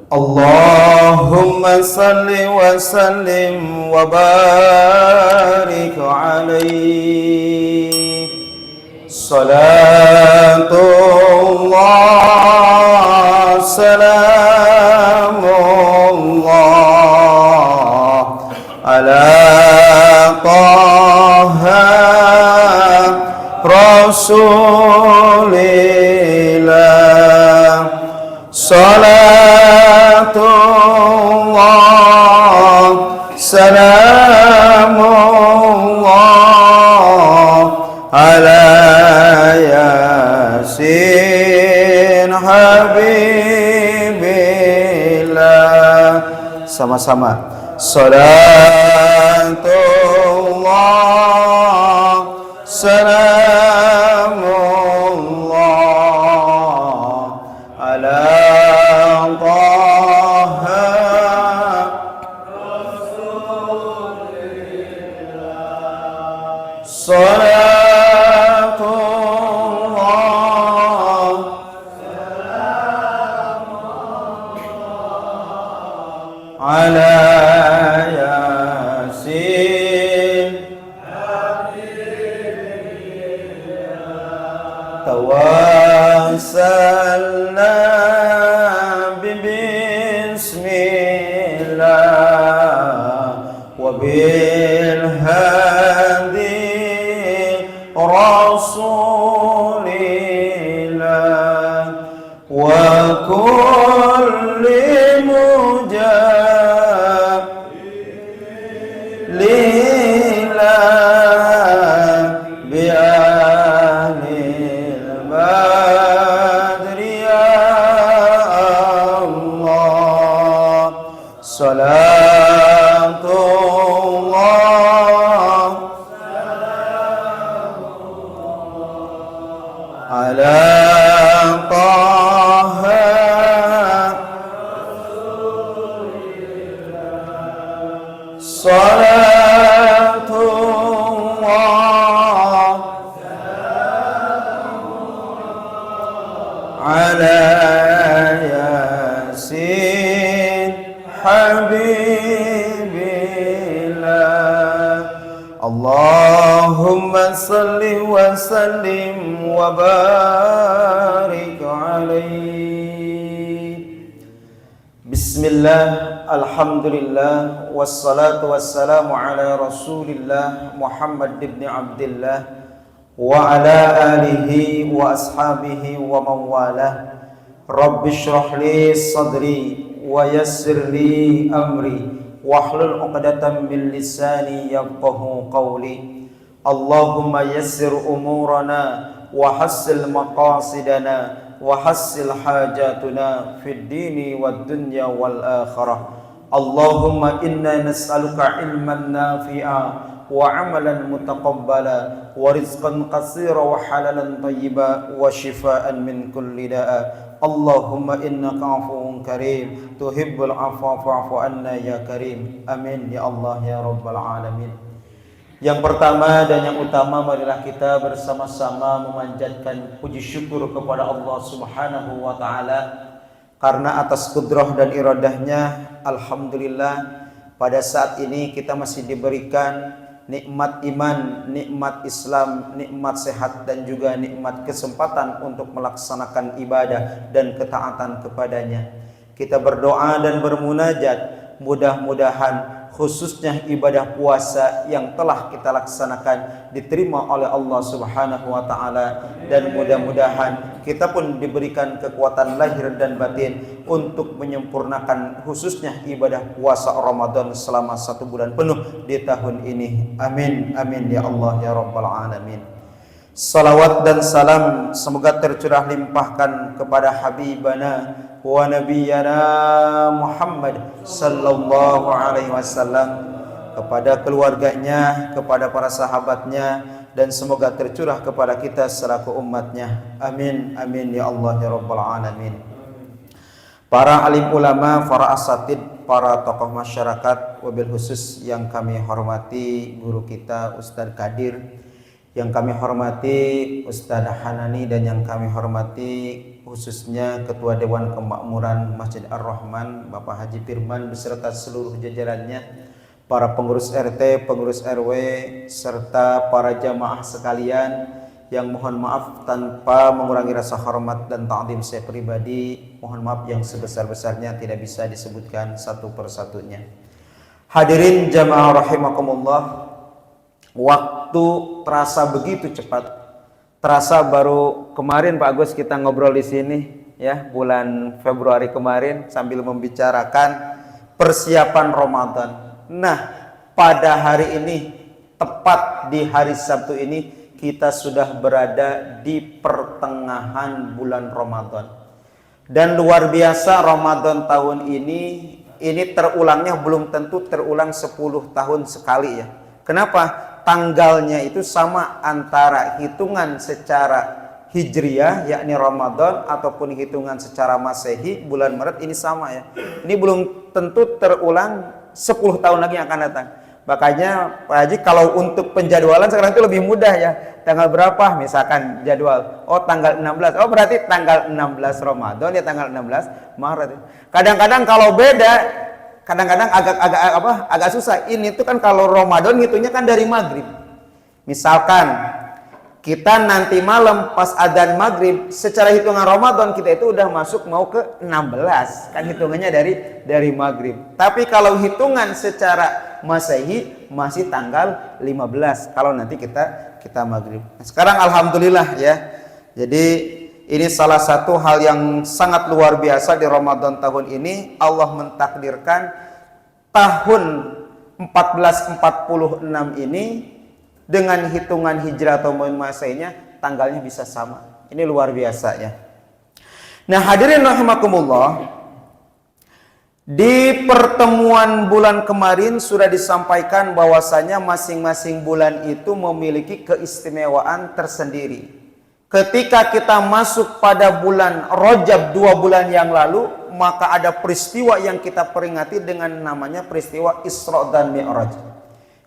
Allahumma salli wa sallim wa barik alaihi. Salatullah salamullah ala taha rasulillah. Salatullah salamullah ala yasin habibillah. Sama-sama. Salatullah salamullah ala tawassalna bismillah wa bil hadi rasulillah wa kulli mujab lillah bi'anil badri ya Allah. Salatullah ala taha salatullah ala yasin habibillah. Allahumma salli wa sallim wa barik alaihi. Bismillah, alhamdulillah, wassalatu wassalamu ala rasulillah Muhammad ibn Abdillah wa ala alihi wa ashabihi wa mawalah. Rabbi shrah li sadri wa yassir li amri wahlul 'uqdatam min lisani yafqahu qawli. Allahumma yassir umurana wa hassil maqasidana wa hassil hajatuna fid dini wad dunya wal akhirah. Allahumma inna nas'aluka ilman nafi'a wa amalan mutaqabbala wa rizqan qasira wa halalan tayyiba wa shifaan min kulli da'a. Allahumma innaka afuwun karim tuhibbul afwa fa'fu anna ya karim. Amin ya Allah ya rabbal alamin. Yang pertama dan yang utama, marilah kita bersama-sama memanjatkan puji syukur kepada Allah Subhanahu wa taala karena atas kudrah dan iradahnya, alhamdulillah pada saat ini kita masih diberikan nikmat iman, nikmat Islam, nikmat sehat dan juga nikmat kesempatan untuk melaksanakan ibadah dan ketaatan kepadanya. Kita berdoa dan bermunajat, mudah-mudahan khususnya ibadah puasa yang telah kita laksanakan diterima oleh Allah Subhanahu wa taala, dan mudah-mudahan kita pun diberikan kekuatan lahir dan batin untuk menyempurnakan khususnya ibadah puasa Ramadan selama 1 bulan penuh di tahun ini. Amin amin ya Allah ya rabbal alamin. Salawat dan salam semoga tercurah limpahkan kepada habibana wa nabiyana Muhammad sallallahu alaihi wasallam, kepada keluarganya, kepada para sahabatnya, dan semoga tercurah kepada kita selaku umatnya. Amin amin ya Allah ya rabbal alamin. Para alim ulama, para asatid, para tokoh masyarakat, wabil khusus yang kami hormati guru kita Ustadz Kadir Yang kami hormati Ustadz Hanani dan yang kami hormati khususnya Ketua Dewan Kemakmuran Masjid Ar-Rahman Bapak Haji Firman beserta seluruh jajarannya, para pengurus RT, pengurus RW, serta para jamaah sekalian yang mohon maaf tanpa mengurangi rasa hormat dan ta'zim saya pribadi. Mohon maaf yang sebesar-besarnya tidak bisa disebutkan satu persatunya. Hadirin jamaah rahimakumullah, waktu terasa begitu cepat. Terasa baru kemarin Pak Agus kita ngobrol di sini ya, bulan Februari kemarin sambil membicarakan persiapan Ramadan. Nah, pada hari ini, tepat di hari Sabtu ini, kita sudah berada di pertengahan bulan Ramadan. Dan luar biasa Ramadan tahun ini terulangnya belum tentu terulang 10 tahun sekali ya. Kenapa? Tanggalnya itu sama antara hitungan secara Hijriyah yakni Ramadan ataupun hitungan secara Masehi bulan Maret ini sama ya. Ini belum tentu terulang 10 tahun lagi yang akan datang. Makanya Pak Haji kalau untuk penjadwalan sekarang itu lebih mudah ya. Tanggal berapa misalkan jadwal? Oh tanggal 16. Oh berarti tanggal 16 Ramadan ya, tanggal 16 Maret. Kadang-kadang kalau beda, kadang-kadang agak susah. Ini tuh kan kalau Ramadan ngitungnya kan dari maghrib. Misalkan kita nanti malam pas adzan maghrib, secara hitungan Ramadan kita itu udah masuk mau ke 16, kan hitungannya dari maghrib. Tapi kalau hitungan secara Masehi masih tanggal 15 kalau nanti kita maghrib. Nah, sekarang alhamdulillah ya. Jadi ini salah satu hal yang sangat luar biasa di Ramadan tahun ini. Allah mentakdirkan tahun 1446 ini dengan hitungan hijrah atau Masehinya tanggalnya bisa sama. Ini luar biasa ya. Nah, hadirin rahimakumullah, di pertemuan bulan kemarin sudah disampaikan bahwasanya masing-masing bulan itu memiliki keistimewaan tersendiri. Ketika kita masuk pada bulan Rajab 2 bulan yang lalu, maka ada peristiwa yang kita peringati dengan namanya peristiwa Isra dan Mi'raj.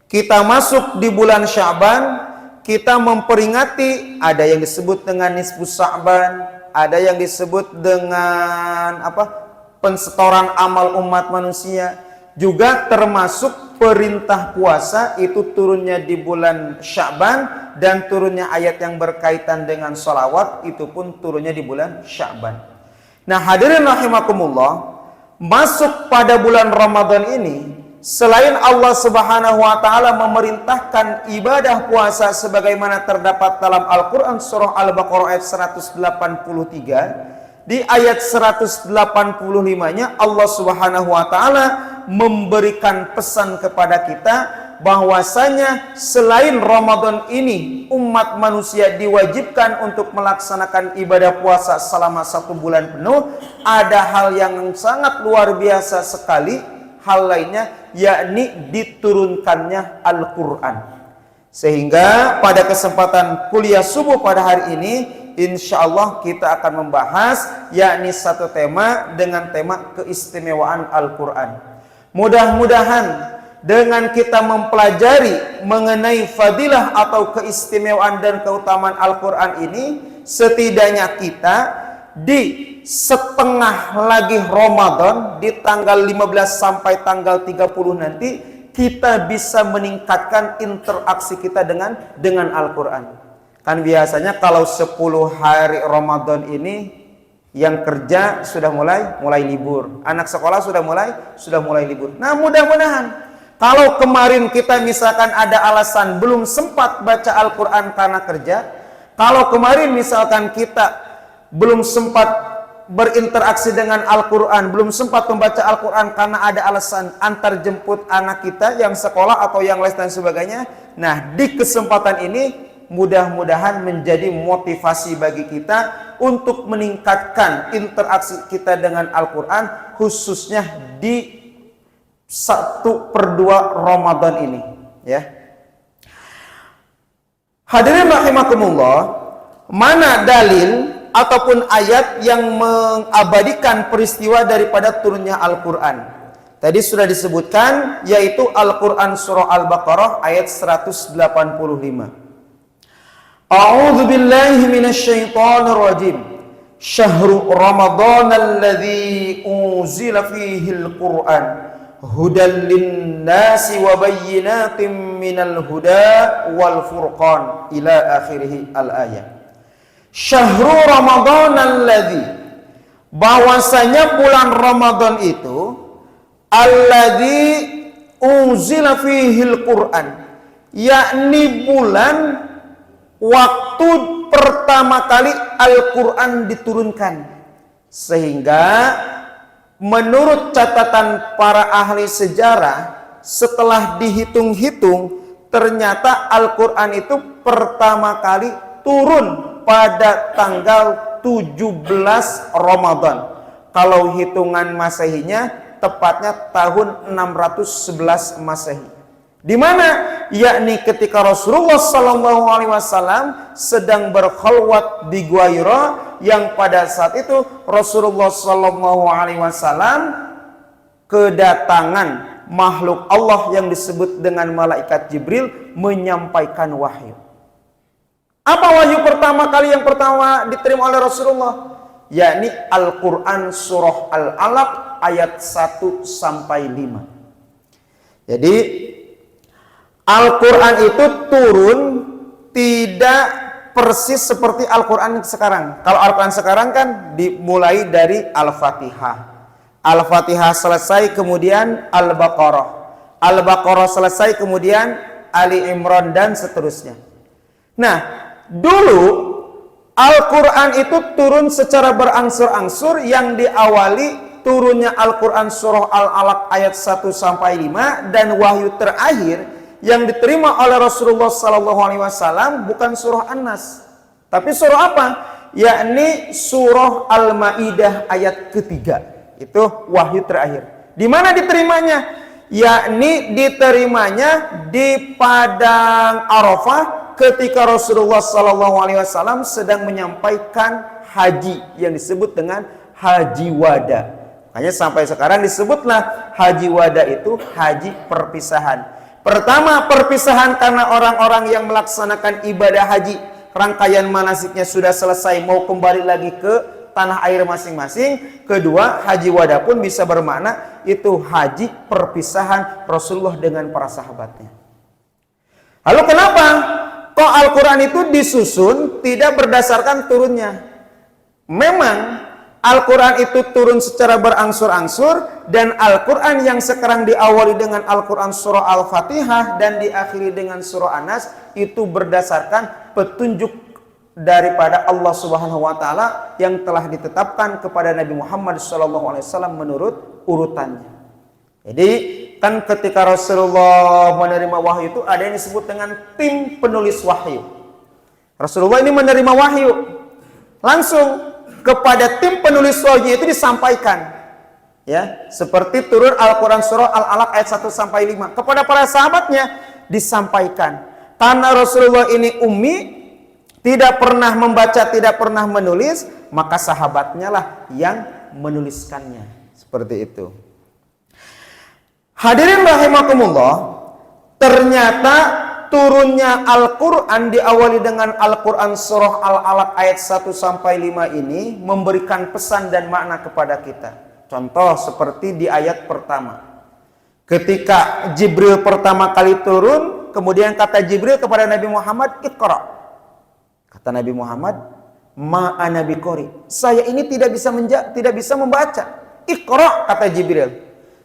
Kita masuk di bulan Sya'ban, kita memperingati, ada yang disebut dengan Nisfus Sya'ban, ada yang disebut dengan pensetoran amal umat manusia. Juga termasuk perintah puasa itu turunnya di bulan Sya'ban, dan turunnya ayat yang berkaitan dengan sholawat itu pun turunnya di bulan Sya'ban. Nah, hadirin rahimakumullah, masuk pada bulan Ramadan ini, selain Allah Subhanahu wa taala memerintahkan ibadah puasa sebagaimana terdapat dalam Al-Qur'an surah Al-Baqarah ayat 183, di ayat 185-nya Allah Subhanahu wa taala memberikan pesan kepada kita bahwasanya selain Ramadan ini umat manusia diwajibkan untuk melaksanakan ibadah puasa selama 1 bulan penuh, ada hal yang sangat luar biasa sekali, hal lainnya yakni diturunkannya Al-Qur'an. Sehingga pada kesempatan kuliah subuh pada hari ini insyaallah kita akan membahas yakni satu tema dengan tema keistimewaan Al-Qur'an. Mudah-mudahan dengan kita mempelajari mengenai fadilah atau keistimewaan dan keutamaan Al-Qur'an ini, setidaknya kita di setengah lagi Ramadan, di tanggal 15 sampai tanggal 30 nanti, kita bisa meningkatkan interaksi kita dengan Al-Qur'an. Kan biasanya kalau 10 hari Ramadan ini yang kerja sudah mulai libur, anak sekolah sudah mulai libur. Nah, mudah-mudahan kalau kemarin kita misalkan ada alasan belum sempat baca Al-Qur'an karena kerja, kalau kemarin misalkan kita belum sempat berinteraksi dengan Al-Qur'an, belum sempat membaca Al-Qur'an karena ada alasan antar jemput anak kita yang sekolah atau yang les dan sebagainya. Nah, di kesempatan ini mudah-mudahan menjadi motivasi bagi kita untuk meningkatkan interaksi kita dengan Al-Qur'an, khususnya di 1/2 Ramadan ini ya. Hadirin rahimakumullah, mana dalil ataupun ayat yang mengabadikan peristiwa daripada turunnya Al-Qur'an? Tadi sudah disebutkan, yaitu Al-Qur'an surah Al-Baqarah ayat 185. A'udzu billahi minasyaitonir rajim. Syahrul Ramadan alladzi unzila fihi al-Qur'an hudan lin-nasi wa bayyinatin minal huda wal furqan ila akhirih al-ayat. Syahrul Ramadan alladzi, bahwasanya bulan Ramadan itu alladzi unzila fihi al-Qur'an, yakni bulan waktu pertama kali Al-Quran diturunkan. Sehingga menurut catatan para ahli sejarah, setelah dihitung-hitung, ternyata Al-Quran itu pertama kali turun pada tanggal 17 Ramadan. Kalau hitungan Masehinya tepatnya tahun 611 Masehi. Di mana? Yakni ketika Rasulullah Sallallahu Alaihi Wasallam sedang berkhalwat di Gua Hira, yang pada saat itu Rasulullah Sallallahu Alaihi Wasallam kedatangan makhluk Allah yang disebut dengan malaikat Jibril menyampaikan wahyu. Apa wahyu pertama kali yang pertama diterima oleh Rasulullah? Yakni Al-Quran surah Al-Alaq ayat 1 sampai 5. Jadi Al-Quran itu turun tidak persis seperti Al-Quran sekarang. Kalau Al-Quran sekarang kan dimulai dari Al-Fatihah. Al-Fatihah selesai kemudian Al-Baqarah. Al-Baqarah selesai kemudian Ali Imran dan seterusnya. Nah, dulu Al-Quran itu turun secara berangsur-angsur, yang diawali turunnya Al-Quran surah Al-Alaq ayat 1 sampai 5, dan wahyu terakhir yang diterima oleh Rasulullah Sallallahu Alaihi Wasallam bukan surah An-Nas, tapi surah apa? Yakni surah Al-Maidah ayat ketiga. Itu wahyu terakhir. Di mana diterimanya? Yakni diterimanya di padang Arafah ketika Rasulullah Sallallahu Alaihi Wasallam sedang menyampaikan haji yang disebut dengan haji wada. Makanya sampai sekarang disebutlah haji wada itu haji perpisahan. Pertama, perpisahan karena orang-orang yang melaksanakan ibadah haji, rangkaian manasiknya sudah selesai, mau kembali lagi ke tanah air masing-masing. Kedua, haji wada pun bisa bermakna itu haji perpisahan Rasulullah dengan para sahabatnya. Lalu kenapa kok Al-Quran itu disusun tidak berdasarkan turunnya? Memang Al-Quran itu turun secara berangsur-angsur, dan Al-Quran yang sekarang diawali dengan Al-Quran surah Al-Fatihah dan diakhiri dengan surah An-Nas itu berdasarkan petunjuk daripada Allah Subhanahu wa Ta'ala yang telah ditetapkan kepada Nabi Muhammad SAW menurut urutannya. Jadi kan ketika Rasulullah menerima wahyu itu ada yang disebut dengan tim penulis wahyu. Rasulullah ini menerima wahyu langsung kepada tim penulis wahyu itu disampaikan, ya, seperti turun Al-Quran surah Al-Alaq ayat 1 sampai 5 kepada para sahabatnya disampaikan. Karena Rasulullah ini ummi, tidak pernah membaca, tidak pernah menulis, maka sahabatnya lah yang menuliskannya. Seperti itu. Hadirin rahimakumullah, ternyata turunnya Al-Quran diawali dengan Al-Quran surah Al-Alaq ayat 1 sampai 5 ini memberikan pesan dan makna kepada kita. Contoh seperti di ayat pertama. Ketika Jibril pertama kali turun, kemudian kata Jibril kepada Nabi Muhammad, "Iqra." Kata Nabi Muhammad, "Ma ana biqori." Saya ini tidak bisa membaca. "Iqra," kata Jibril.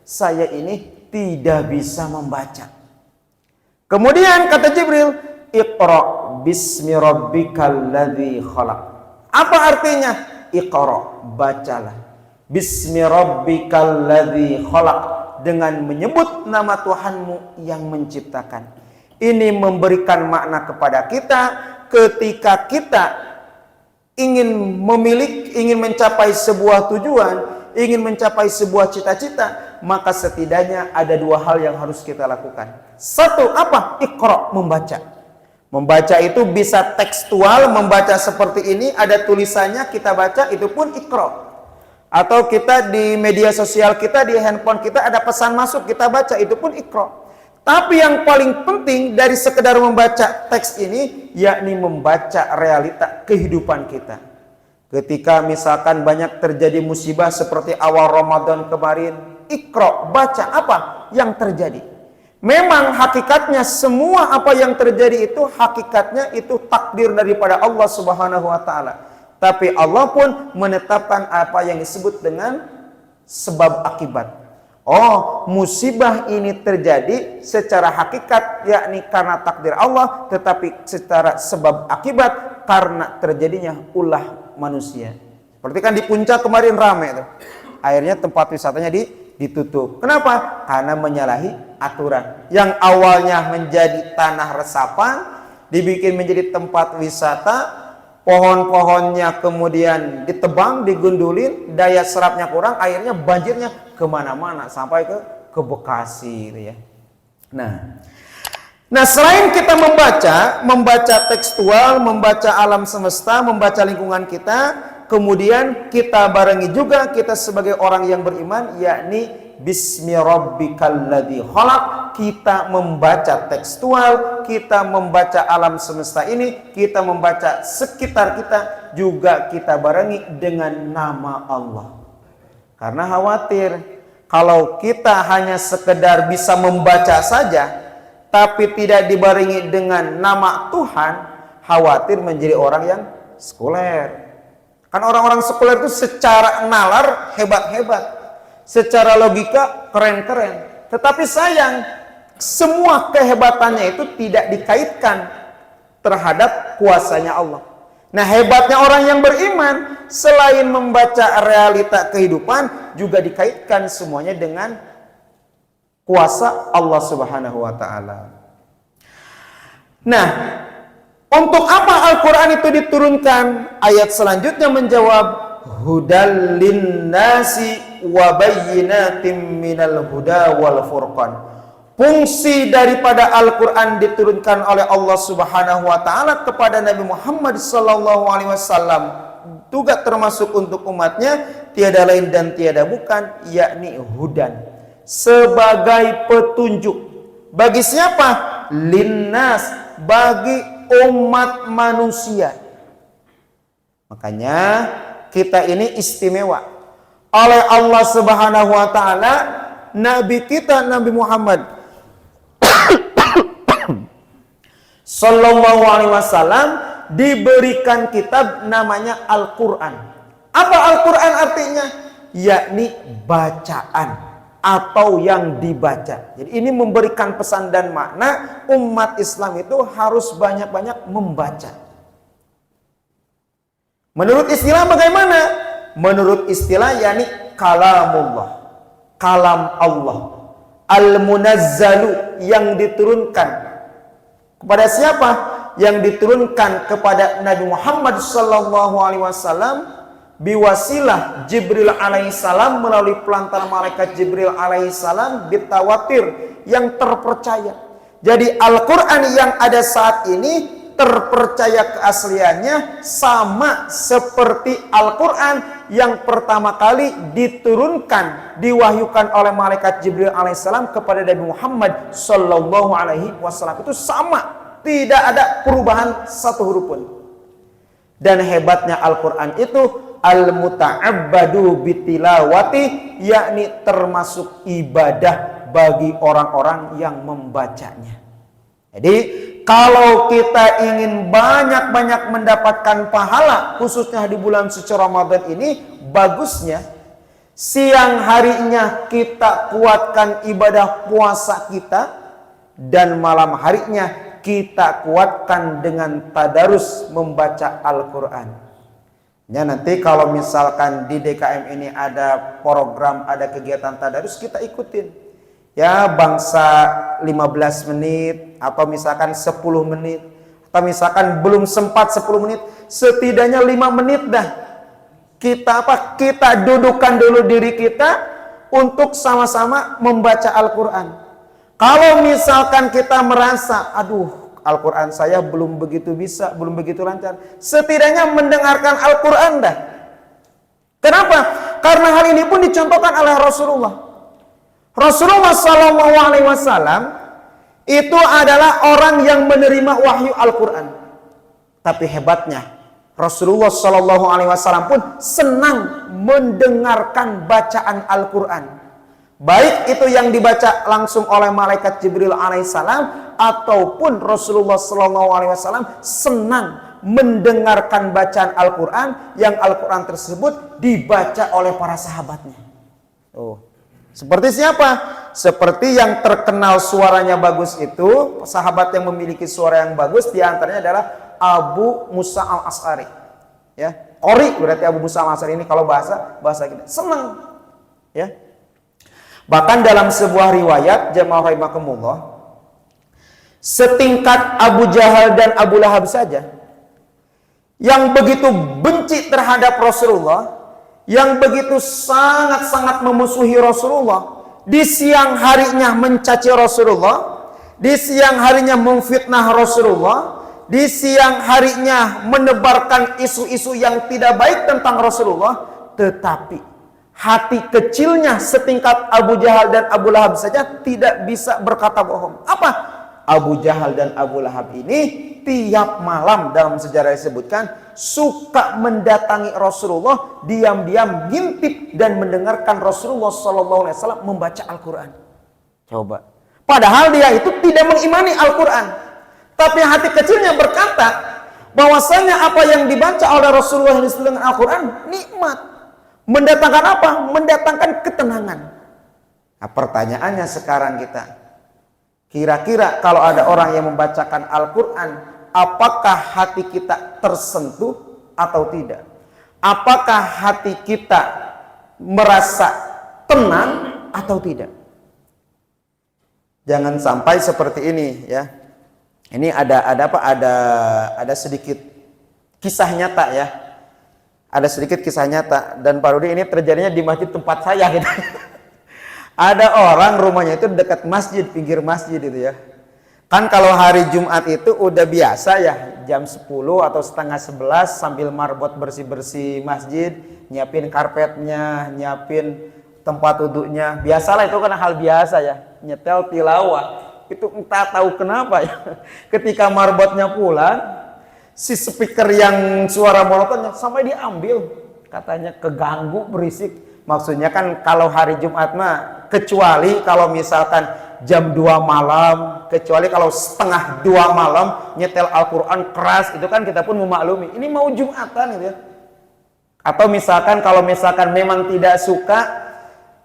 Saya ini tidak bisa membaca. Kemudian kata Jibril, "Iqra bismi rabbikal ladzi khalaq." Apa artinya? Iqra, bacalah. Bismi rabbikal ladzi khalaq, dengan menyebut nama Tuhanmu yang menciptakan. Ini memberikan makna kepada kita ketika kita ingin mencapai sebuah tujuan, ingin mencapai sebuah cita-cita, maka setidaknya ada dua hal yang harus kita lakukan. Satu, apa? Iqra, membaca. Membaca itu bisa tekstual, membaca seperti ini, ada tulisannya, kita baca, itu pun Iqra. Atau kita di media sosial kita, di handphone kita ada pesan masuk, kita baca, itu pun Iqra. Tapi yang paling penting dari sekedar membaca teks ini, yakni membaca realita kehidupan kita. Ketika misalkan banyak terjadi musibah seperti awal Ramadan kemarin, Iqra, baca apa yang terjadi. Memang hakikatnya semua apa yang terjadi itu hakikatnya itu takdir daripada Allah Subhanahu wa taala. Tapi Allah pun menetapkan apa yang disebut dengan sebab akibat. Oh, musibah ini terjadi secara hakikat yakni karena takdir Allah, tetapi secara sebab akibat karena terjadinya ulah manusia. Seperti kan di Puncak kemarin ramai tuh. Akhirnya tempat wisatanya ditutup. Kenapa? Karena menyalahi aturan. Yang awalnya menjadi tanah resapan dibikin menjadi tempat wisata. Pohon-pohonnya kemudian ditebang, digundulin, daya serapnya kurang, akhirnya banjirnya kemana-mana sampai ke Bekasi gitu ya. Nah selain kita membaca tekstual, membaca alam semesta, membaca lingkungan kita, kemudian kita barengi juga kita sebagai orang yang beriman, yakni Bismi rabbikal ladzi khalaq. Kita membaca tekstual, kita membaca alam semesta ini, kita membaca sekitar kita, juga kita barengi dengan nama Allah. Karena khawatir kalau kita hanya sekedar bisa membaca saja tapi tidak dibarengi dengan nama Tuhan, khawatir menjadi orang yang sekuler. Kan orang-orang sekuler itu secara nalar hebat-hebat, secara logika keren-keren. Tetapi sayang, semua kehebatannya itu tidak dikaitkan terhadap kuasanya Allah. Nah, hebatnya orang yang beriman, selain membaca realita kehidupan, juga dikaitkan semuanya dengan kuasa Allah Subhanahu wa ta'ala. Nah, untuk apa Al-Quran itu diturunkan? Ayat selanjutnya menjawab, hudal linnasi wa bayyinatin minal huda wal furqan. Fungsi daripada Al-Quran diturunkan oleh Allah Subhanahu wa ta'ala kepada Nabi Muhammad sallallahu alaihi wasallam, juga termasuk untuk umatnya, tiada lain dan tiada bukan, yakni hudan, sebagai petunjuk. Bagi siapa? Linnas, bagi umat manusia. Makanya kita ini istimewa oleh Allah Subhanahu wa ta'ala. Nabi kita, Nabi Muhammad sallallahu alaihi wasallam, diberikan kitab namanya Al-Quran. Apa Al-Quran artinya? Yakni bacaan atau yang dibaca. Jadi ini memberikan pesan dan makna umat Islam itu harus banyak-banyak membaca. Menurut istilah bagaimana? Menurut istilah yakni kalamullah, kalam Allah, al-munazzalu, yang diturunkan kepada siapa? Yang diturunkan kepada Nabi Muhammad sallallahu alaihi wasallam biwasilah Jibril alaihissalam, melalui pelantaran malaikat Jibril alaihissalam, bitawatir, yang terpercaya. Jadi Al-Quran yang ada saat ini terpercaya keasliannya sama seperti Al-Quran yang pertama kali diturunkan, diwahyukan oleh malaikat Jibril alaihissalam kepada Nabi Muhammad sallallahu alaihi wasallam. Itu sama, tidak ada perubahan satu huruf pun. Dan hebatnya Al-Quran itu al-muta'abbadu bitilawati, yakni termasuk ibadah bagi orang-orang yang membacanya. Jadi kalau kita ingin banyak-banyak mendapatkan pahala, khususnya di bulan suci Ramadan ini, bagusnya siang harinya kita kuatkan ibadah puasa kita, dan malam harinya kita kuatkan dengan tadarus membaca Al-Quran. Ya, nanti kalau misalkan di DKM ini ada program, ada kegiatan tadarus, kita ikutin. Ya, bangsa 15 menit, atau misalkan 10 menit, atau misalkan belum sempat 10 menit, setidaknya 5 menit dah. Kita dudukkan dulu diri kita untuk sama-sama membaca Al-Quran. Kalau misalkan kita merasa, aduh, Al-Quran saya belum begitu bisa, belum begitu lancar, setidaknya mendengarkan Al-Quran dah. Kenapa? Karena hal ini pun dicontohkan oleh Rasulullah. Rasulullah Sallallahu Alaihi Wasallam itu adalah orang yang menerima wahyu Al-Quran. Tapi hebatnya, Rasulullah Shallallahu Alaihi Wasallam pun senang mendengarkan bacaan Al-Quran. Baik itu yang dibaca langsung oleh malaikat Jibril alaihissalam, ataupun Rasulullah Shallallahu Alaihi Wasallam senang mendengarkan bacaan Al-Quran yang Al-Quran tersebut dibaca oleh para sahabatnya. Oh. Seperti siapa? Seperti yang terkenal suaranya bagus itu, sahabat yang memiliki suara yang bagus, diantaranya adalah Abu Musa al-Asy'ari. Ya, Qori berarti Abu Musa al-Asy'ari ini kalau bahasa kita. Senang. Ya. Bahkan dalam sebuah riwayat, jamaah rahimakumullah, setingkat Abu Jahal dan Abu Lahab saja yang begitu benci terhadap Rasulullah, yang begitu sangat-sangat memusuhi Rasulullah, di siang harinya mencaci Rasulullah, di siang harinya memfitnah Rasulullah, di siang harinya menebarkan isu-isu yang tidak baik tentang Rasulullah, tetapi hati kecilnya setingkat Abu Jahal dan Abu Lahab saja tidak bisa berkata bohong. Apa? Abu Jahal dan Abu Lahab ini tiap malam dalam sejarah disebutkan suka mendatangi Rasulullah, diam-diam ngintip dan mendengarkan Rasulullah SAW membaca Al-Quran. Coba. Padahal dia itu tidak mengimani Al-Quran, tapi hati kecilnya berkata bahwasanya apa yang dibaca oleh Rasulullah dengan Al-Quran nikmat. Mendatangkan apa? Mendatangkan ketenangan. Nah, pertanyaannya sekarang kita, kira-kira kalau ada orang yang membacakan Al-Quran, apakah hati kita tersentuh atau tidak? Apakah hati kita merasa tenang atau tidak? Jangan sampai seperti ini ya. Ini ada sedikit kisah nyata ya. Ada sedikit kisah nyata, dan Pak Rudi ini terjadinya di masjid tempat saya gitu. Ada orang rumahnya itu dekat masjid, pinggir masjid itu ya. Kan kalau hari Jumat itu udah biasa ya, jam 10 atau setengah 11 sambil marbot bersih-bersih masjid, nyiapin karpetnya, nyiapin tempat duduknya. Biasalah itu kan hal biasa ya, nyetel tilawah. Itu entah tahu kenapa ya. Ketika marbotnya pulang, si speaker yang suara monotonnya sampai diambil, katanya keganggu berisik. Maksudnya kan kalau hari Jumat mah, kecuali kalau misalkan jam 2 malam, kecuali kalau setengah 2 malam nyetel Al-Quran keras, itu kan kita pun memaklumi ini mau Jumatan gitu ya. Atau misalkan kalau misalkan memang tidak suka,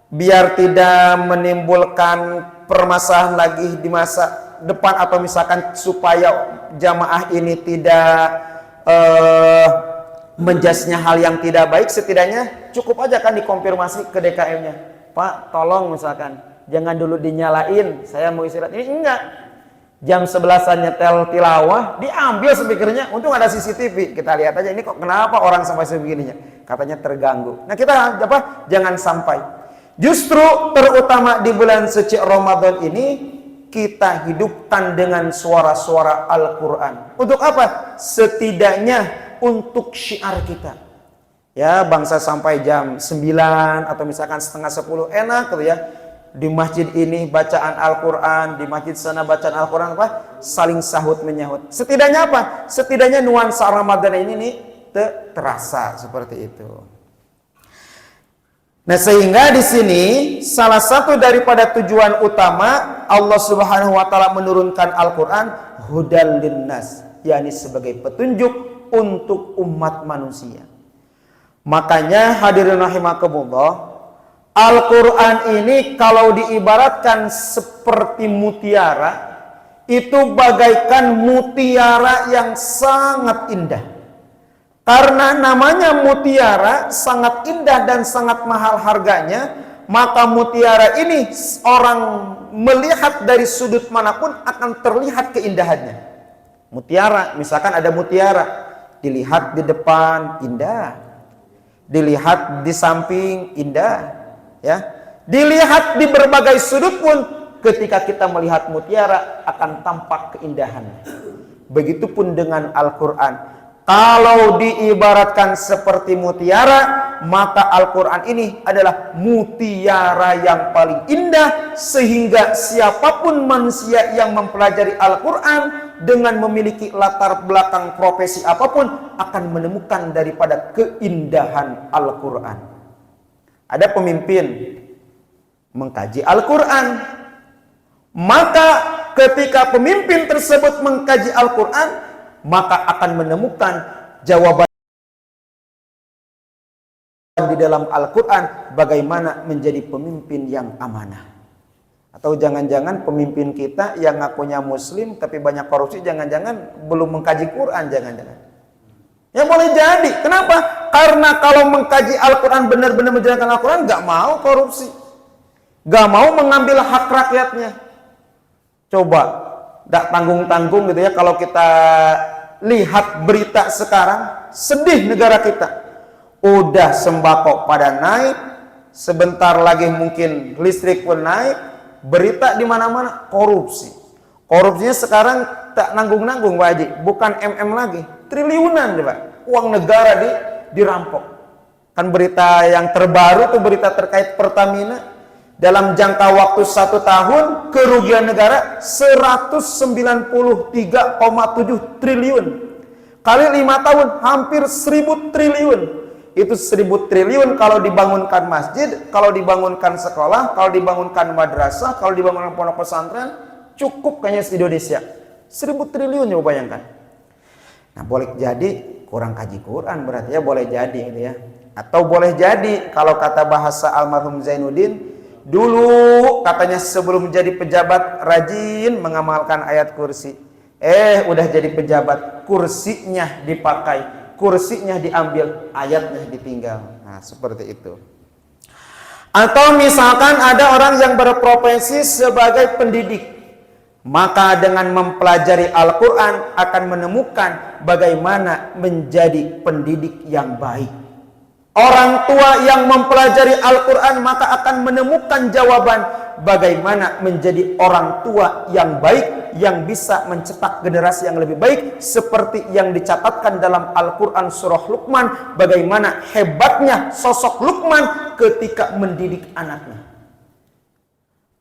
biar tidak menimbulkan permasalahan lagi di masa depan, atau misalkan supaya jamaah ini tidak menjudge-nya hal yang tidak baik, setidaknya cukup aja kan dikonfirmasi ke DKM-nya, Pak tolong misalkan jangan dulu dinyalain, saya mau istirahat. Ini enggak, jam 11-an nyetel tilawah diambil speakernya, untung ada CCTV, kita lihat aja ini kok kenapa orang sampai sebegininya, katanya terganggu. Nah kita apa, jangan sampai. Justru terutama di bulan suci Ramadan ini kita hidupkan dengan suara-suara Al-Quran. Untuk apa? Setidaknya untuk syiar kita. Ya, bangsa sampai jam 9 atau misalkan setengah 10 enak gitu ya. Di masjid ini bacaan Al-Quran, di masjid sana bacaan Al-Quran apa? Saling sahut menyahut. Setidaknya apa? Setidaknya nuansa Ramadan ini nih terasa seperti itu. Nah, sehingga di sini salah satu daripada tujuan utama Allah Subhanahu wa taala menurunkan Al-Qur'an hudal linnas, yakni sebagai petunjuk untuk umat manusia. Makanya hadirin rahimakumullah, Al-Qur'an ini kalau diibaratkan seperti mutiara, itu bagaikan mutiara yang sangat indah. Karena namanya mutiara sangat indah dan sangat mahal harganya, maka mutiara ini orang melihat dari sudut manapun akan terlihat keindahannya. Mutiara, misalkan ada mutiara, dilihat di depan indah, dilihat di samping indah, ya, dilihat di berbagai sudut pun ketika kita melihat mutiara akan tampak keindahannya. Begitupun dengan Al-Quran. Kalau diibaratkan seperti mutiara, maka Al-Quran ini adalah mutiara yang paling indah, sehingga siapapun manusia yang mempelajari Al-Quran dengan memiliki latar belakang profesi apapun akan menemukan daripada keindahan Al-Quran. Ada pemimpin mengkaji Al-Quran, maka ketika pemimpin tersebut mengkaji Al-Quran, maka akan menemukan jawaban di dalam Al-Quran bagaimana menjadi pemimpin yang amanah. Atau jangan-jangan pemimpin kita yang ngakunya muslim tapi banyak korupsi, jangan-jangan belum mengkaji Quran, jangan-jangan. Ya boleh jadi. Kenapa? Karena kalau mengkaji Al-Quran, benar-benar menjalankan Al-Quran, gak mau korupsi, gak mau mengambil hak rakyatnya. Coba, gak tanggung-tanggung gitu ya, kalau kita lihat berita sekarang, sedih negara kita. Udah sembako pada naik, sebentar lagi mungkin listrik pun naik, berita di mana-mana korupsi. Korupsinya sekarang tak nanggung-nanggung Pak Haji, bukan lagi, triliunan Pak. Uang negara dirampok. Kan berita yang terbaru tuh berita terkait Pertamina, dalam jangka waktu 1 tahun kerugian negara 193,7 triliun. Kali 5 tahun hampir 1000 triliun. Itu 1000 triliun kalau dibangunkan masjid, kalau dibangunkan sekolah, kalau dibangunkan madrasah, kalau dibangunkan pondok pesantren, cukup kayaknya di Indonesia. 1000 triliun, coba bayangkan. Nah, boleh jadi kurang kaji Quran berarti ya, boleh jadi gitu ya. Atau boleh jadi kalau kata bahasa almarhum Zainuddin, dulu katanya sebelum jadi pejabat rajin mengamalkan ayat kursi. Udah jadi pejabat, kursinya dipakai, kursinya diambil, ayatnya ditinggal. Nah, seperti itu. Atau misalkan ada orang yang berprofesi sebagai pendidik, maka dengan mempelajari Al-Quran akan menemukan bagaimana menjadi pendidik yang baik. Orang tua yang mempelajari Al-Quran maka akan menemukan jawaban bagaimana menjadi orang tua yang baik, yang bisa mencetak generasi yang lebih baik, seperti yang dicatatkan dalam Al-Quran surah Luqman, bagaimana hebatnya sosok Luqman ketika mendidik anaknya.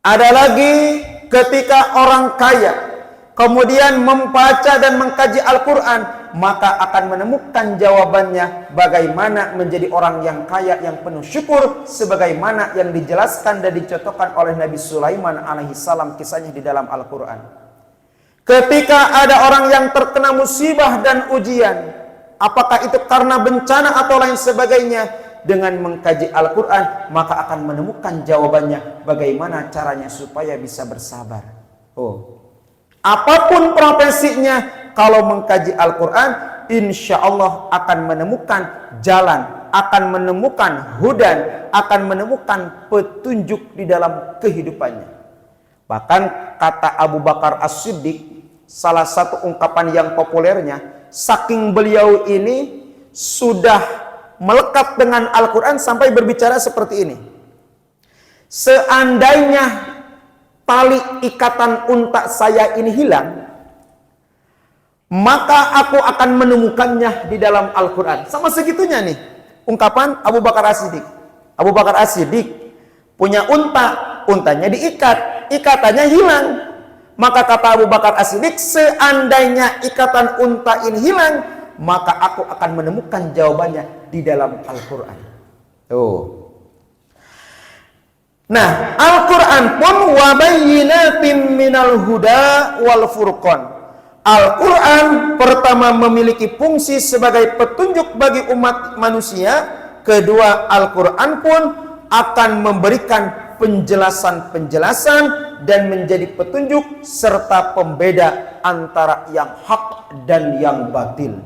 Ada lagi ketika orang kaya kemudian membaca dan mengkaji Al-Quran, maka akan menemukan jawabannya bagaimana menjadi orang yang kaya yang penuh syukur, sebagaimana yang dijelaskan dan dicontohkan oleh Nabi Sulaiman alaihissalam kisahnya di dalam Al-Quran. Ketika ada orang yang terkena musibah dan ujian, apakah itu karena bencana atau lain sebagainya, dengan mengkaji Al-Quran maka akan menemukan jawabannya bagaimana caranya supaya bisa bersabar. Apapun profesinya, kalau mengkaji Al-Quran, insya Allah akan menemukan jalan, akan menemukan hudan, akan menemukan petunjuk di dalam kehidupannya. Bahkan kata Abu Bakar As-Siddiq, salah satu ungkapan yang populernya, saking beliau ini sudah melekat dengan Al-Quran sampai berbicara seperti ini. Seandainya tali ikatan unta saya ini hilang, maka aku akan menemukannya di dalam Al-Quran. Sama segitunya nih ungkapan Abu Bakar As-Siddiq. Abu Bakar As-Siddiq punya unta, untanya diikat, ikatannya hilang. Maka kata Abu Bakar As-Siddiq, seandainya ikatan unta ini hilang, maka aku akan menemukan jawabannya di dalam Al-Quran. Nah, Al-Quran pun wabayyinatin minal huda wal furqan. Al-Quran pertama memiliki fungsi sebagai petunjuk bagi umat manusia. Kedua, Al-Quran pun akan memberikan penjelasan-penjelasan dan menjadi petunjuk serta pembeda antara yang hak dan yang batil.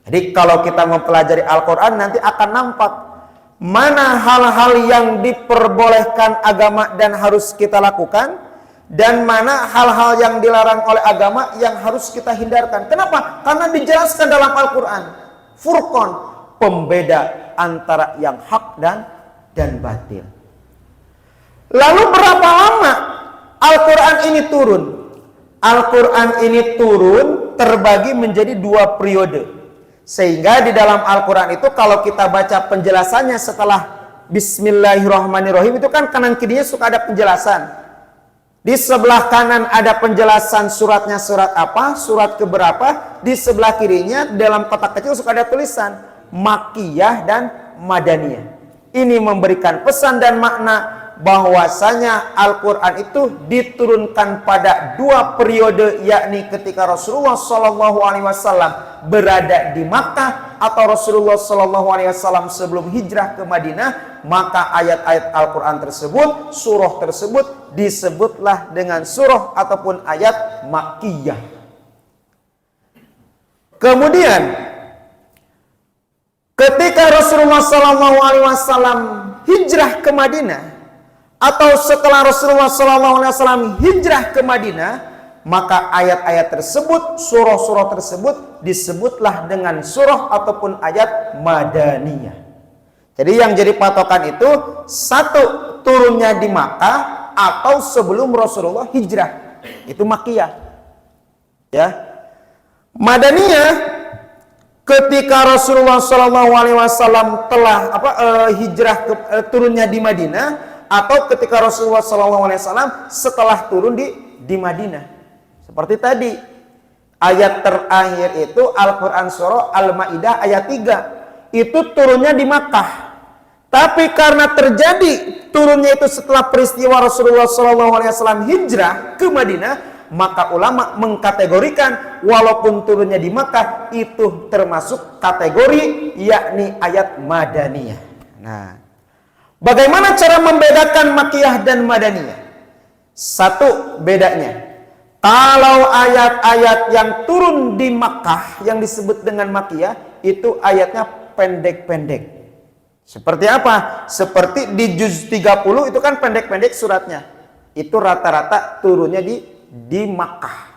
Jadi kalau kita mempelajari Al-Quran nanti akan nampak mana hal-hal yang diperbolehkan agama dan harus kita lakukan, dan mana hal-hal yang dilarang oleh agama yang harus kita hindarkan. Kenapa? Karena dijelaskan dalam Al-Quran. Furqan, pembeda antara yang hak dan batil. Lalu berapa lama Al-Quran ini turun? Al-Quran ini turun terbagi menjadi 2 periode. Sehingga di dalam Al-Quran itu kalau kita baca penjelasannya setelah Bismillahirrahmanirrahim itu kan kanan kirinya suka ada penjelasan. Di sebelah kanan ada penjelasan suratnya surat apa, surat keberapa. Di sebelah kirinya dalam kotak kecil suka ada tulisan Makkiyah dan Madaniyah. Ini memberikan pesan dan makna bahwasanya Al-Quran itu diturunkan pada dua periode, yakni ketika Rasulullah SAW berada di Makkah atau Rasulullah SAW sebelum hijrah ke Madinah. Maka ayat-ayat Al-Quran tersebut, surah tersebut disebutlah dengan surah ataupun ayat Makkiyah. Kemudian ketika Rasulullah SAW hijrah ke Madinah atau setelah Rasulullah SAW hijrah ke Madinah, maka ayat-ayat tersebut, surah-surah tersebut disebutlah dengan surah ataupun ayat Madaniyah. Jadi yang jadi patokan itu satu, turunnya di Makkah atau sebelum Rasulullah hijrah, itu Makkiyah. Ya. Madaniyah ketika Rasulullah SAW telah hijrah turunnya di Madinah atau ketika Rasulullah SAW setelah turun di Madinah. Seperti tadi ayat terakhir itu Al-Quran surah Al-Ma'idah ayat 3 itu turunnya di Makkah. Tapi karena terjadi turunnya itu setelah peristiwa Rasulullah SAW hijrah ke Madinah, maka ulama mengkategorikan walaupun turunnya di Makkah itu termasuk kategori yakni ayat Madaniyah. Nah, bagaimana cara membedakan Makkiyah dan Madaniyah? Satu bedanya, kalau ayat-ayat yang turun di Makkah yang disebut dengan Makkiyah itu ayatnya pendek-pendek. Seperti apa? Seperti di juz 30 itu kan pendek-pendek suratnya. Itu rata-rata turunnya di Makkah.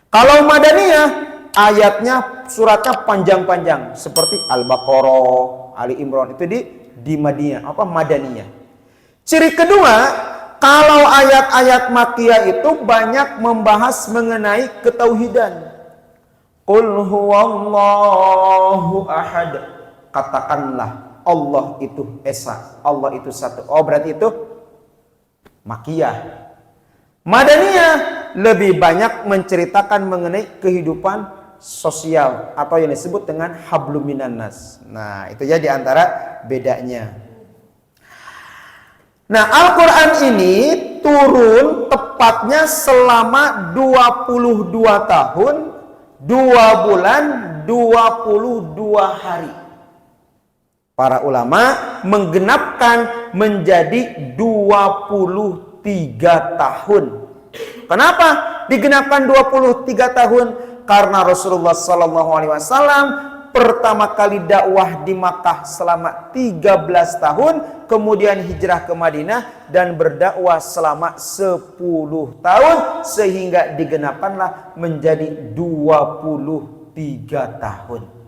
Kalau Madaniyah ayatnya suratnya panjang-panjang seperti Al-Baqarah, Ali Imran itu di Madaniyah. Ciri kedua, kalau ayat-ayat Makkiyah itu banyak membahas mengenai ketauhidan. Qul huwallahu ahad. Katakanlah Allah itu esa, Allah itu satu. Oh, berarti itu Makkiyah. Madaniyah lebih banyak menceritakan mengenai kehidupan sosial atau yang disebut dengan hablum minan nas. Nah, itu ya diantara bedanya. Nah, Al-Quran ini turun tepatnya selama 22 tahun, 2 bulan, 22 hari. Para ulama menggenapkan menjadi 23 tahun. Kenapa digenapkan 23 tahun? Karena Rasulullah SAW pertama kali dakwah di Makkah selama 13 tahun, kemudian hijrah ke Madinah dan berdakwah selama 10 tahun, sehingga digenapkanlah menjadi 23 tahun.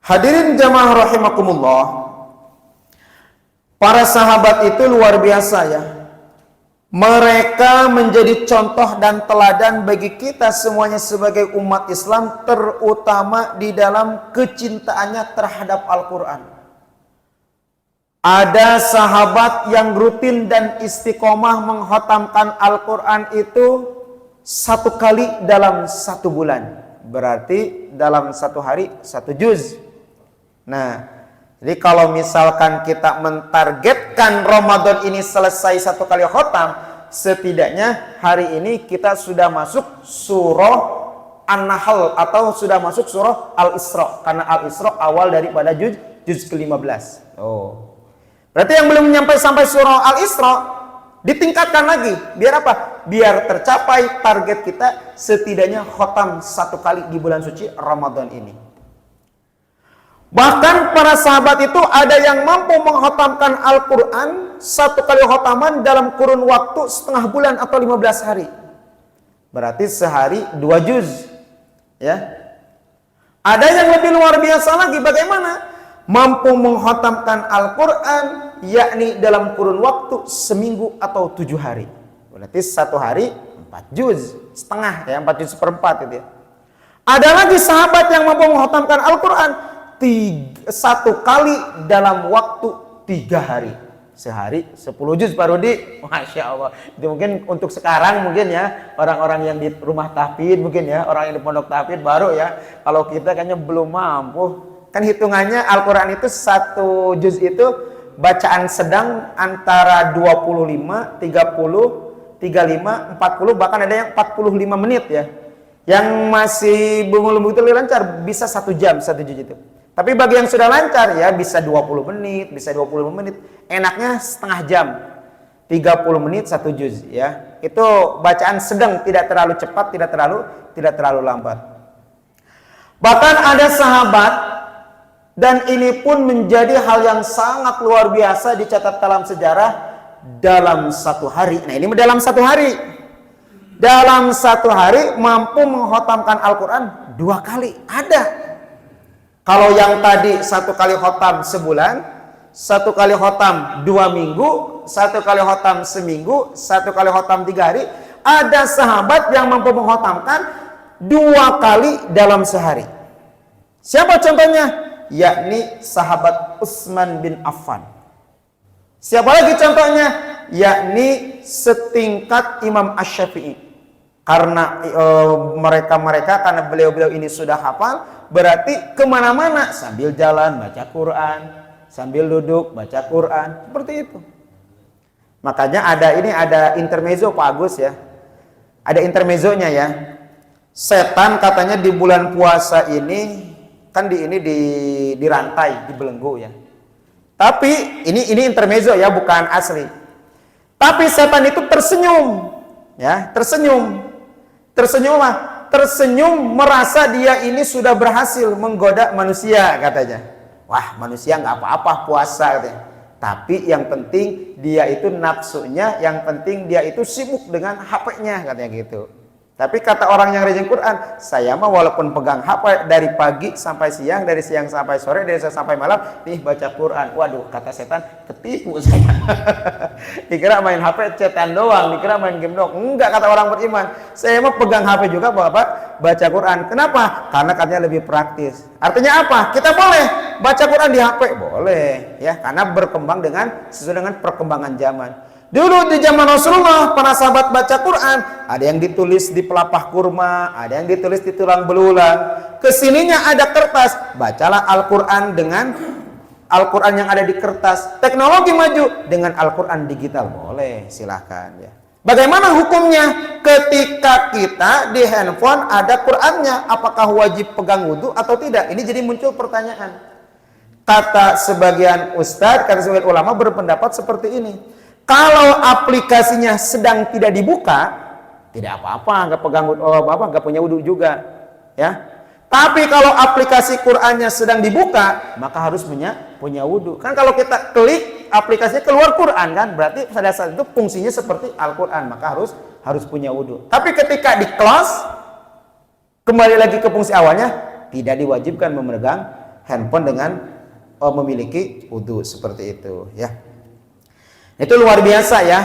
Hadirin jamaah rahimakumullah, para sahabat itu luar biasa ya. Mereka menjadi contoh dan teladan bagi kita semuanya sebagai umat Islam, terutama di dalam kecintaannya terhadap Al-Quran. Ada sahabat yang rutin dan istiqomah mengkhatamkan Al-Quran itu 1 kali dalam 1 bulan. Berarti dalam 1 hari 1 juz. Nah, jadi kalau misalkan kita mentargetkan Ramadan ini selesai 1 kali khotam, setidaknya hari ini kita sudah masuk surah An-Nahl atau sudah masuk surah Al-Isra, karena Al-Isra awal daripada juz ke-15. Oh. Berarti yang belum sampai surah Al-Isra ditingkatkan lagi. Biar apa? Biar tercapai target kita setidaknya khotam 1 kali di bulan suci Ramadan ini. Bahkan para sahabat itu ada yang mampu mengkhatamkan Al-Quran 1 kali khataman dalam kurun waktu setengah bulan atau 15 hari. Berarti sehari 2 juz. Ya. Ada yang lebih luar biasa lagi, bagaimana? Mampu mengkhatamkan Al-Quran yakni dalam kurun waktu seminggu atau 7 hari. Berarti 1 hari 4 juz setengah, ya 4 juz seperempat itu ya. Ada lagi sahabat yang mampu mengkhatamkan Al-Quran 1 kali dalam waktu 3 hari. Sehari 10 juz Pak Rudi. Masya Allah. Itu mungkin untuk sekarang mungkin ya. Orang-orang yang di rumah tahfidz mungkin ya. Orang yang di pondok tahfidz baru ya. Kalau kita kayaknya belum mampu. Kan hitungannya Al-Quran itu 1 juz itu bacaan sedang antara 25, 30, 35, 40. Bahkan ada yang 45 menit ya. Yang masih belum begitu lancar bisa 1 jam 1 juz itu. Tapi bagi yang sudah lancar ya bisa 20 menit, bisa 25 menit. Enaknya setengah jam. 30 menit 1 juz ya. Itu bacaan sedang, tidak terlalu cepat, tidak terlalu lambat. Bahkan ada sahabat, dan ini pun menjadi hal yang sangat luar biasa dicatat dalam sejarah, dalam 1 hari. Nah, ini dalam 1 hari. Dalam 1 hari mampu mengkhatamkan Al-Quran 2 kali. Ada. Kalau yang tadi 1 kali khotam sebulan, 1 kali khotam 2 minggu, 1 kali khotam seminggu, 1 kali khotam 3 hari, ada sahabat yang mampu mengkhatamkan 2 kali dalam sehari. Siapa contohnya? Yakni sahabat Utsman bin Affan. Siapa lagi contohnya? Yakni setingkat Imam Asy-Syafi'i. Karena mereka karena beliau-beliau ini sudah hafal, berarti kemana-mana sambil jalan baca Quran, sambil duduk baca Quran, seperti itu. Makanya ada intermezzo Pak Agus ya. Ada intermezzonya ya. Setan katanya di bulan puasa ini kan dirantai, dibelenggu ya. Tapi ini intermezzo ya, bukan asli. Tapi setan itu tersenyum ya, tersenyum merasa dia ini sudah berhasil menggoda manusia katanya. Wah, manusia nggak apa-apa puasa katanya. Tapi yang penting dia itu nafsunya, yang penting dia itu sibuk dengan HP-nya katanya gitu. Tapi kata orang yang rajin Quran, saya mah walaupun pegang HP dari pagi sampai siang, dari siang sampai sore, dari sore sampai malam, nih baca Quran. Waduh, kata setan, ketipu saya. Dikira main HP cetan doang, dikira main game doang. Enggak, kata orang beriman. Saya mah pegang HP juga Bapak baca Quran. Kenapa? Karena katanya lebih praktis. Artinya apa? Kita boleh baca Quran di HP, boleh ya, karena berkembang sesuai dengan perkembangan zaman. Dulu di zaman Rasulullah, para sahabat baca Quran, ada yang ditulis di pelapah kurma, ada yang ditulis di tulang belulang. Kesininya ada kertas, bacalah Al-Quran dengan Al-Quran yang ada di kertas. Teknologi maju dengan Al-Quran digital, boleh, silahkan ya. Bagaimana hukumnya ketika kita di handphone ada Qurannya? Apakah wajib pegang wudhu atau tidak? Ini jadi muncul pertanyaan. Kata sebagian ustadz, kata sebagian ulama berpendapat seperti ini. Kalau aplikasinya sedang tidak dibuka, tidak apa-apa, nggak pegang nggak punya wudhu juga, ya. Tapi kalau aplikasi Qur'annya sedang dibuka, maka harus punya wudhu. Kan kalau kita klik aplikasinya keluar Qur'an kan, berarti pada saat itu fungsinya seperti Al-Qur'an, maka harus punya wudhu. Tapi ketika di close, kembali lagi ke fungsi awalnya, tidak diwajibkan memegang handphone dengan memiliki wudhu seperti itu, ya. Itu luar biasa ya.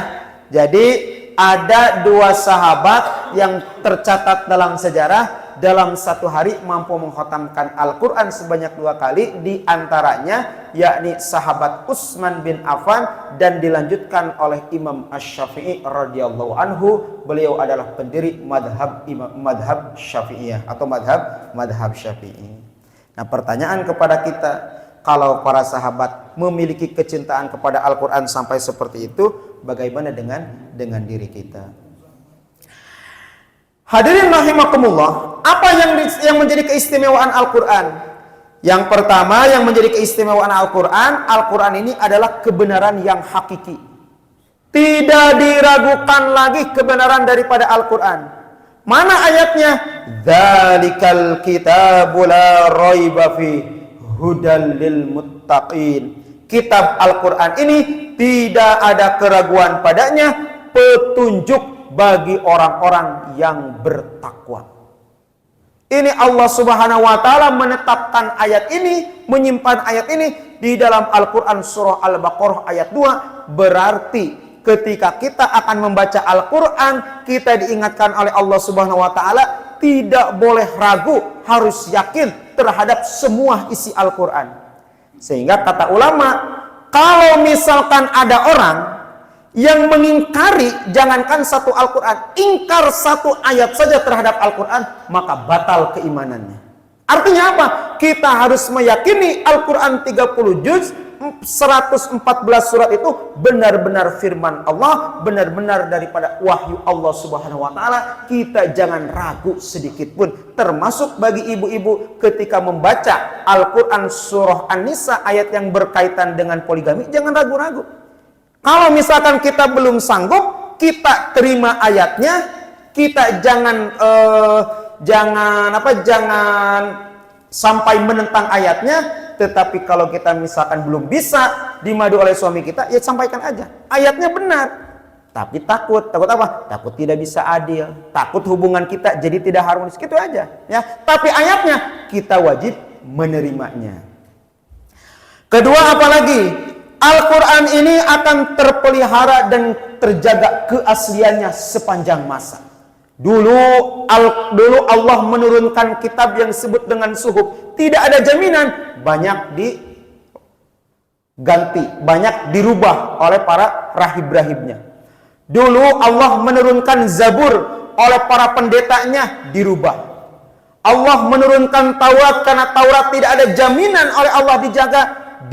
Jadi ada 2 sahabat yang tercatat dalam sejarah dalam 1 hari mampu mengkhatamkan Al-Quran sebanyak 2 kali, di antaranya yakni sahabat Utsman bin Affan, dan dilanjutkan oleh Imam Asy-Syafi'i radhiyallahu anhu. Beliau adalah pendiri madhab Syafi'iyah atau madhab Syafi'i. Nah, pertanyaan kepada kita, kalau para sahabat memiliki kecintaan kepada Al-Quran sampai seperti itu, bagaimana dengan diri kita? Hadirin rahimakumullah, apa yang menjadi keistimewaan Al-Quran? Yang pertama yang menjadi keistimewaan Al-Quran, Al-Quran ini adalah kebenaran yang hakiki. Tidak diragukan lagi kebenaran daripada Al-Quran. Mana ayatnya? Dzalikal kitabul la raiba fi hudal lil muttaqin. Kitab Al-Quran ini tidak ada keraguan padanya, petunjuk bagi orang-orang yang bertakwa. Ini Allah Subhanahu wa taala menetapkan ayat ini, menyimpan ayat ini di dalam Al-Quran surah Al-Baqarah ayat 2. Berarti ketika kita akan membaca Al-Quran, kita diingatkan oleh Allah Subhanahu wa taala tidak boleh ragu harus yakin terhadap semua isi Al-Quran. Sehingga kata ulama, kalau misalkan ada orang yang mengingkari, jangankan satu Al-Quran, ingkar satu ayat saja terhadap Al-Quran, maka batal keimanannya. Artinya apa? Kita harus meyakini Al-Quran 30 juz, 114 surat itu benar-benar firman Allah, benar-benar daripada wahyu Allah Subhanahu wa taala. Kita jangan ragu sedikit pun, termasuk bagi ibu-ibu ketika membaca Al-Quran surah An-Nisa ayat yang berkaitan dengan poligami, jangan ragu-ragu. Kalau misalkan kita belum sanggup, kita terima ayatnya, kita jangan sampai menentang ayatnya. Tetapi kalau kita misalkan belum bisa dimadu oleh suami kita, ya sampaikan aja. Ayatnya benar. Tapi takut apa? Takut tidak bisa adil. Takut hubungan kita jadi tidak harmonis. Gitu aja. Ya. Tapi ayatnya kita wajib menerimanya. Kedua, apalagi Al-Quran ini akan terpelihara dan terjaga keasliannya sepanjang masa. Dulu Allah menurunkan kitab yang disebut dengan suhuf. Tidak ada jaminan, banyak diganti, banyak dirubah oleh para rahib-rahibnya. Dulu Allah menurunkan Zabur, oleh para pendetanya dirubah. Allah menurunkan Taurat karena Taurat tidak ada jaminan oleh Allah dijaga,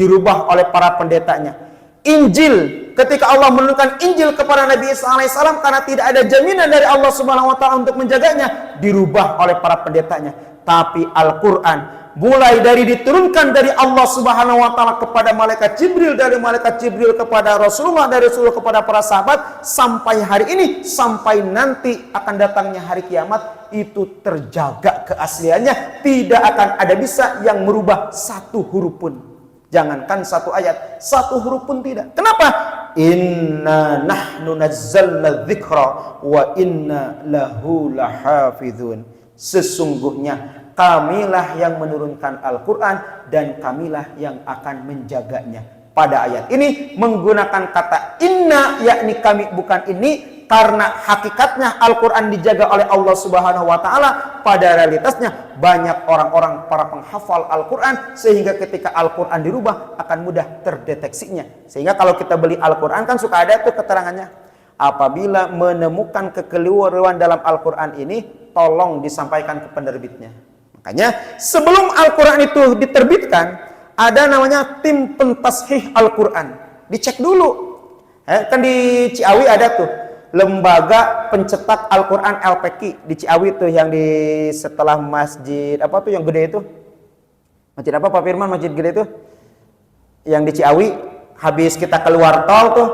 dirubah oleh para pendetanya. Injil, ketika Allah menurunkan Injil kepada Nabi Isa alaihissalam karena tidak ada jaminan dari Allah Subhanahu wa taala untuk menjaganya, dirubah oleh para pendetanya. Tapi Al-Quran mulai dari diturunkan dari Allah Subhanahu wa taala kepada malaikat Jibril, dari malaikat Jibril kepada Rasulullah, dari Rasulullah kepada para sahabat, sampai hari ini, sampai nanti akan datangnya hari kiamat, itu terjaga keasliannya. Tidak akan ada bisa yang merubah satu huruf pun. Jangankan satu ayat, satu huruf pun tidak. Kenapa? Inna nahnu nazzalna dzikra wa inna lahu lahafizun. Sesungguhnya kamilah yang menurunkan Al-Quran dan kamilah yang akan menjaganya. Pada ayat ini menggunakan kata inna, yakni kami, bukan ini, karena hakikatnya Al-Quran dijaga oleh Allah Subhanahu wa taala. Pada realitasnya banyak orang-orang para penghafal Al-Quran, sehingga ketika Al-Quran dirubah akan mudah terdeteksinya. Sehingga kalau kita beli Al-Quran kan suka ada tuh keterangannya, apabila menemukan kekeliruan dalam Al-Quran ini, tolong disampaikan ke penerbitnya. Makanya sebelum Al-Quran itu diterbitkan, ada namanya tim pentashih Al-Quran. Dicek dulu. Kan di Ciawi ada tuh lembaga pencetak Al-Quran LPQ di Ciawi tuh, yang di setelah masjid apa tuh yang gede itu? Masjid apa Pak Firman? Masjid gede itu? Yang di Ciawi, habis kita keluar tol tuh,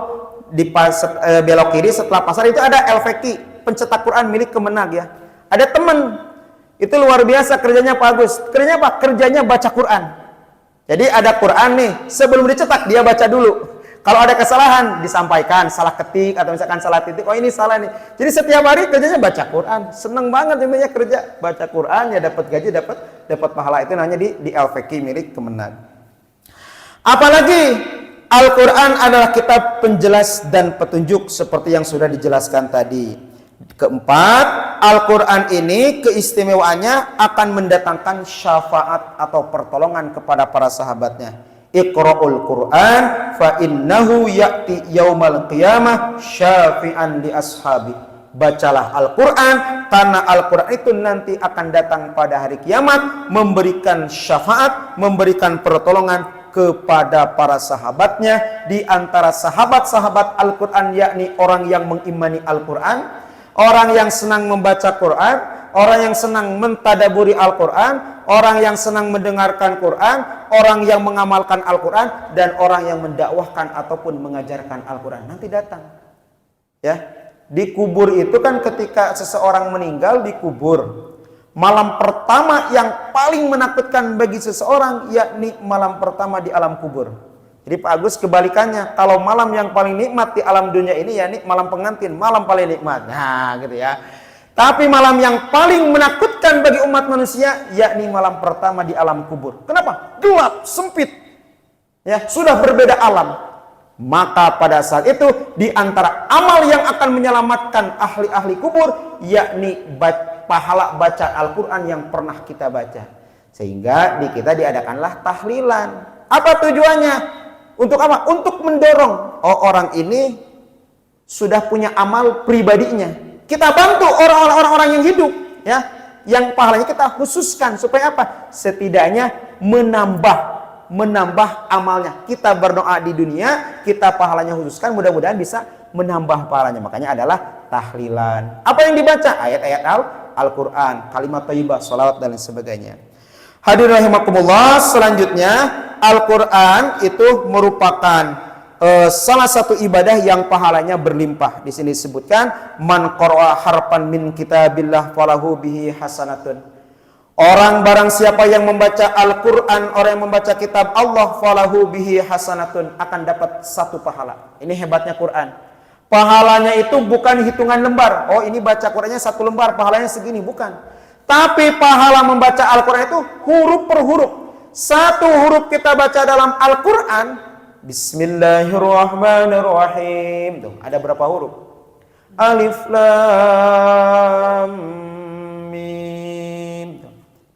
di belok kiri setelah pasar itu ada LPQ, pencetak Quran milik Kemenag ya. Ada temen, itu luar biasa kerjanya Pak Agus. Kerjanya apa? Kerjanya baca Quran. Jadi ada Quran nih, sebelum dicetak dia baca dulu. Kalau ada kesalahan disampaikan, salah ketik atau misalkan salah titik, oh ini salah nih. Jadi setiap hari kerjanya baca Quran. Seneng banget intinya kerja baca Quran, ya dapat gaji, dapat pahala. Itu namanya di LPQ milik Kemenag. Apalagi Al-Quran adalah kitab penjelas dan petunjuk seperti yang sudah dijelaskan tadi. Keempat, Al-Quran ini keistimewaannya akan mendatangkan syafaat atau pertolongan kepada para sahabatnya. Iqra'ul Quran fa innahu ya'ti yaumal qiyamah syafi'an li ashabi. Bacalah Al-Quran karena Al-Quran itu nanti akan datang pada hari kiamat, memberikan syafaat, memberikan pertolongan kepada para sahabatnya. Di antara sahabat-sahabat Al-Quran yakni orang yang mengimani Al-Quran, orang yang senang membaca Quran, orang yang senang mentadaburi Al-Quran, orang yang senang mendengarkan Quran, orang yang mengamalkan Al-Quran, dan orang yang mendakwahkan ataupun mengajarkan Al-Quran. Nanti datang. Ya, di kubur itu kan ketika seseorang meninggal dikubur, malam pertama yang paling menakutkan bagi seseorang yakni malam pertama di alam kubur. Jadi Pak Agus kebalikannya, kalau malam yang paling nikmat di alam dunia ini yakni malam pengantin, malam paling nikmat. Nah, gitu ya. Tapi malam yang paling menakutkan bagi umat manusia yakni malam pertama di alam kubur. Kenapa? Gelap, sempit. Ya, sudah berbeda alam. Maka pada saat itu di antara amal yang akan menyelamatkan ahli-ahli kubur yakni pahala baca Al-Quran yang pernah kita baca. Sehingga di kita diadakanlah tahlilan. Apa tujuannya? Untuk apa? Untuk mendorong orang ini sudah punya amal pribadinya. Kita bantu orang-orang yang hidup, ya, yang pahalanya kita khususkan supaya apa? Setidaknya menambah amalnya. Kita berdoa di dunia, kita pahalanya khususkan, mudah-mudahan bisa menambah pahalanya. Makanya adalah tahlilan. Apa yang dibaca? Ayat-ayat Al-Quran, kalimat thayyibah, salawat dan lain sebagainya. Hadirin rahimakumullah, selanjutnya Al-Quran itu merupakan salah satu ibadah yang pahalanya berlimpah. Di sini disebutkan man qara'a harfan min kitabillah falahu bihi hasanatun. Orang barang siapa yang membaca Al-Quran, orang yang membaca kitab Allah, falahu bihi hasanatun, akan dapat satu pahala. Ini hebatnya Quran. Pahalanya itu bukan hitungan lembar. Oh, ini baca Qurannya satu lembar, pahalanya segini, bukan. Tapi pahala membaca Al-Quran itu huruf per huruf. Satu huruf kita baca dalam Al-Quran, Bismillahirrahmanirrahim. Tuh, ada berapa huruf? Alif Lam Mim.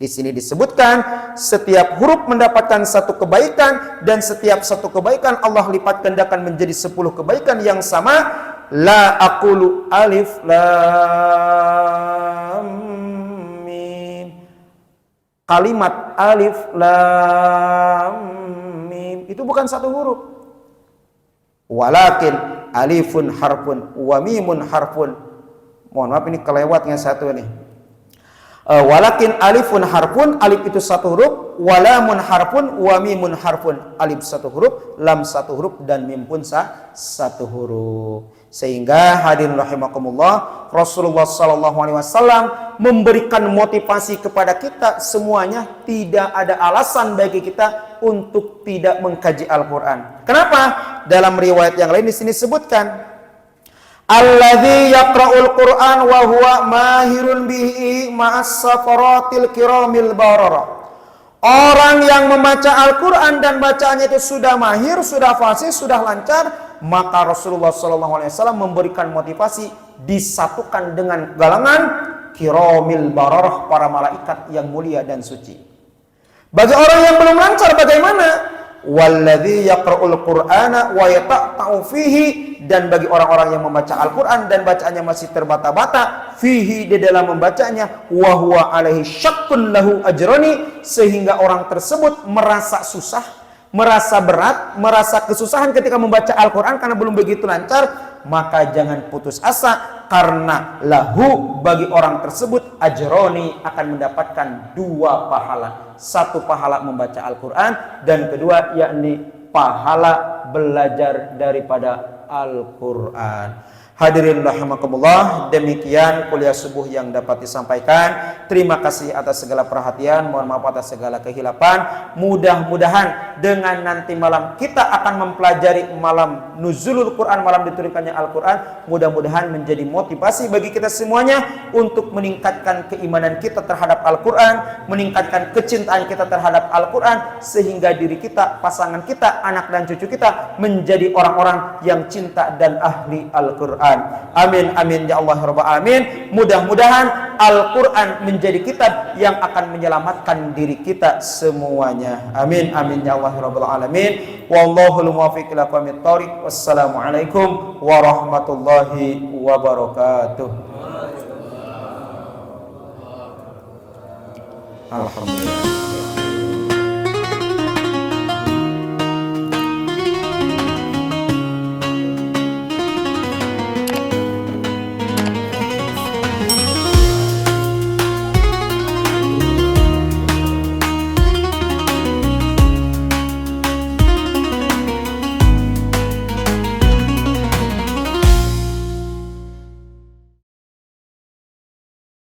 Di sini disebutkan setiap huruf mendapatkan satu kebaikan, dan setiap satu kebaikan Allah lipat gandakan menjadi 10 kebaikan yang sama. La aqulu alif lam mim. Kalimat alif lam mim itu bukan satu huruf. Walakin alifun harfun wa mimun harfun. Mohon maaf, ini kelewatnya satu nih. Walakin alifun harfun, alif itu satu huruf, walamun harfun, wa mimun harfun, alif satu huruf, lam satu huruf, dan mim pun satu huruf. Sehingga hadirin rahimakumullah, Rasulullah SAW memberikan motivasi kepada kita semuanya, tidak ada alasan bagi kita untuk tidak mengkaji Al-Quran. Kenapa? Dalam riwayat yang lain di sini sebutkan, alladzi yaqra'ul Qur'an wa huwa mahirun bihi ma'as safaratil kiramil barara. Orang yang membaca Al-Quran dan bacaannya itu sudah mahir, sudah fasih, sudah lancar, maka Rasulullah SAW memberikan motivasi disatukan dengan galangan kiramil bararah, para malaikat yang mulia dan suci. Bagi orang yang belum lancar bagaimana? Walladzi yaqra'ul Qur'ana wa yata'u fihi, dan bagi orang-orang yang membaca Al-Quran dan bacaannya masih terbata-bata, fihi, di dalam membacanya, wa huwa alaihi syaqqun lahu ajrani, sehingga orang tersebut merasa susah, merasa berat, merasa kesusahan ketika membaca Al-Quran karena belum begitu lancar. Maka jangan putus asa, karena lahu, bagi orang tersebut, ajroni, akan mendapatkan 2 pahala. 1 pahala membaca Al-Quran, dan kedua yakni pahala belajar daripada Al-Quran. Hadirin rahimakumullah, demikian kuliah subuh yang dapat disampaikan. Terima kasih atas segala perhatian, mohon maaf atas segala kehilapan. Mudah-mudahan dengan nanti malam kita akan mempelajari malam nuzulul Quran, malam diturunkannya Al-Quran, mudah-mudahan menjadi motivasi bagi kita semuanya untuk meningkatkan keimanan kita terhadap Al-Quran, meningkatkan kecintaan kita terhadap Al-Quran, sehingga diri kita, pasangan kita, anak dan cucu kita menjadi orang-orang yang cinta dan ahli Al-Quran. Amin amin ya Allah rabbal alamin. Mudah-mudahan Al-Quran menjadi kitab yang akan menyelamatkan diri kita semuanya. Amin amin ya Allah rabbal alamin. Wallahul muwaffiq ila aqwamit thoriq. Wassalamualaikum warahmatullahi wabarakatuh. Alhamdulillah.